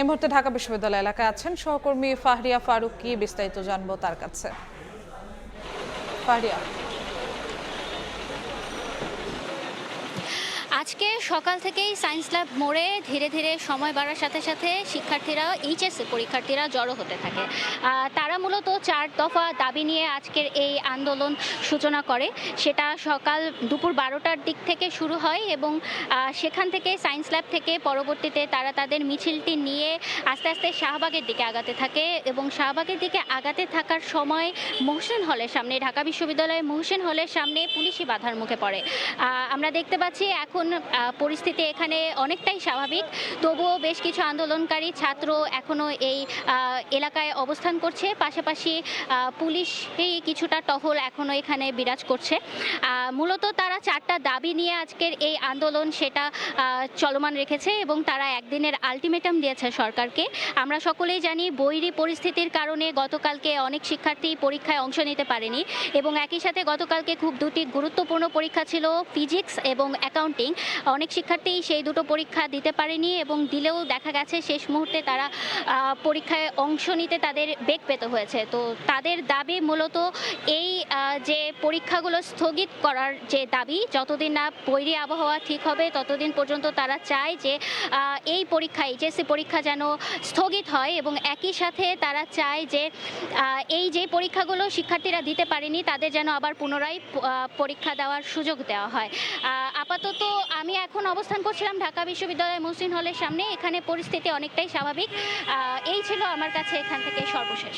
এই মুহূর্তে ঢাকা বিশ্ববিদ্যালয় এলাকায় আছেন সহকর্মী ফাহরিয়া ফারুকী, বিস্তারিত জানবো তার কাছে। ফাহরিয়া, আজকে সকাল থেকেই সায়েন্স ল্যাব মোড়ে ধীরে ধীরে সময় বাড়ার সাথে সাথে শিক্ষার্থীরা এইচএসসি পরীক্ষার্থীরা জড়ো হতে থাকে। তারা মূলত 4 দফা দাবি নিয়ে আজকের এই আন্দোলন সূচনা করে। সেটা সকাল দুপুর 12টার দিক থেকে শুরু হয় এবং সেখান থেকে সায়েন্স ল্যাব থেকে পরবর্তীতে তারা তাদের মিছিলটি নিয়ে আস্তে আস্তে শাহবাগের দিকে আগাতে থাকে এবং শাহবাগের দিকে আগাতে থাকার সময় মহসিন হলের সামনে, ঢাকা বিশ্ববিদ্যালয়ের মহসিন হলের সামনে পুলিশি বাধার মুখে পড়ে। আমরা দেখতে পাচ্ছি এখন পরিস্থিতি এখানে অনেকটাই স্বাভাবিক, তবুও বেশ কিছু আন্দোলনকারী ছাত্র এখনও এই এলাকায় অবস্থান করছে। পাশাপাশি পুলিশই কিছুটা টহল এখনও এখানে বিরাজ করছে। মূলত তারা 4টা দাবি নিয়ে আজকের এই আন্দোলন সেটা চলমান রেখেছে এবং তারা একদিনের আলটিমেটাম দিয়েছে সরকারকে। আমরা সকলেই জানি বৈরী পরিস্থিতির কারণে গতকালকে অনেক শিক্ষার্থী পরীক্ষায় অংশ নিতে পারেনি এবং একই সাথে গতকালকে খুব দুটি গুরুত্বপূর্ণ পরীক্ষা ছিল, ফিজিক্স এবং অ্যাকাউন্টিং। অনেক শিক্ষার্থী সেই দুটো পরীক্ষা দিতে পারেনি এবং দিলেও দেখা গেছে শেষ মুহূর্তে তারা পরীক্ষায় অংশ নিতে তাদের বেগ পেতে হয়েছে। তো তাদের দাবি মূলত এই যে পরীক্ষাগুলো স্থগিত করার যে দাবি, যতদিন না বৈরী আবহাওয়া ঠিক হবে ততদিন পর্যন্ত তারা চায় যে এই পরীক্ষা, এইচএসসি পরীক্ষা যেন স্থগিত হয় এবং একই সাথে তারা চায় যে এই যে পরীক্ষাগুলো শিক্ষার্থীরা দিতে পারেনি তাদের যেন আবার পুনরায় পরীক্ষা দেওয়ার সুযোগ দেওয়া হয়। আপাতত আমি এখন অবস্থান করছিলাম ঢাকা বিশ্ববিদ্যালয় মহসিন হলের সামনে। এখানে পরিস্থিতি অনেকটাই স্বাভাবিক। এই ছিল আমার কাছে এখান থেকে সর্বশেষ।